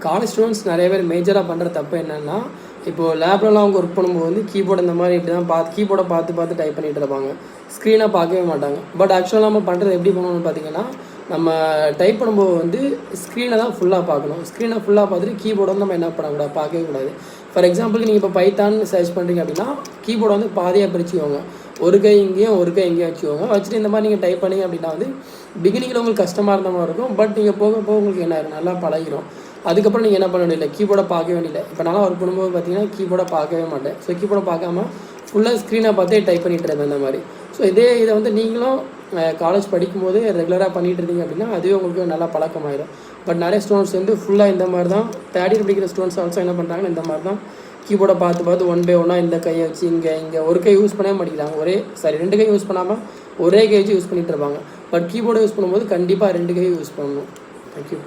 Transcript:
College students நிறைய பேர் மேஜராக பண்ணுற தப்பு என்னென்னா, இப்போது லேப்லலாம் அவங்க ஒர்க் பண்ணும்போது வந்து கீபோர்டு இந்த மாதிரி இப்படி தான் கீபோர்டை பார்த்து டைப் பண்ணிகிட்டு இருப்பாங்க. ஸ்க்ரீனை பார்க்கவே மாட்டாங்க. பட் ஆக்சுவலாக நம்ம பண்ணுறது எப்படி பண்ணணும்னு பார்த்தீங்கன்னா, நம்ம டைப் பண்ணும்போது வந்து ஸ்க்ரீனை தான் ஃபுல்லாக பார்க்கணும். ஸ்க்ரீனை ஃபுல்லாக பார்த்துட்டு கீபோர்டை வந்து நம்ம என்ன பண்ணக்கூடாது, பார்க்கவே கூடாது. ஃபார் எக்ஸாம்பிளுக்கு நீங்கள் இப்போ பைத்தான் சர்ச் பண்ணுறீங்க அப்படின்னா, கீபோர்டை வந்து பாதியாக பிரிச்சுக்கோங்க. ஒரு கை இங்கேயும் ஒரு கை எங்கேயும் வச்சுக்கோங்க. வச்சுட்டு இந்த மாதிரி நீங்கள் டைப் பண்ணிங்க அப்படின்னா வந்து பிகினிங்கில் உங்களுக்கு கஷ்டமாக இருந்த மாதிரி இருக்கும். பட் நீங்கள் போக போக உங்களுக்கு என்ன ஆயிரும், நல்லா பழகிடும். அதுக்கப்புறம் நீங்கள் என்ன பண்ண வேண்டியதில்லை, கீபோர்டை பார்க்க வேண்டியதில்லை. இப்போ நான் ஒர்க் பண்ணும்போது பார்த்தீங்கன்னா கீபோர்டை பார்க்கவே மாட்டேன். ஸோ கீபோர்டை பார்க்காம ஃபுல்லாக ஸ்க்ரீனை பார்த்தே டைப் பண்ணிகிட்டு இருந்தேன் இந்த மாதிரி. ஸோ இதை வந்து நீங்களும் காலேஜ் படிக்கும்போது ரெகுலராக பண்ணிகிட்டு இருந்தீங்க அப்படின்னா அதுவே உங்களுக்கு நல்லா பழக்கமாயிடும். பட் நிறைய ஸ்டூடெண்ட்ஸ் வந்து ஃபுல்லாக இந்த மாதிரி தான் தேர்ட் இயர் படிக்கிற ஸ்டூடெண்ட்ஸ் ஆல்சோ என்ன பண்ணுறாங்கன்னா இந்த மாதிரி தான் கீபோர்டை பார்த்து ஒன் பை ஒன்னாக இந்த கையை வச்சு இங்கே ஒரு கை யூஸ் பண்ணவே மாட்டேங்கிறாங்க. 2 கை யூஸ் பண்ணாமல் ஒரே கை வச்சு யூஸ் பண்ணிகிட்டு இருப்பாங்க. பட் கீபோர்டை யூஸ் பண்ணும்போது கண்டிப்பாக 2 கை யூஸ் பண்ணணும். தேங்க்யூ.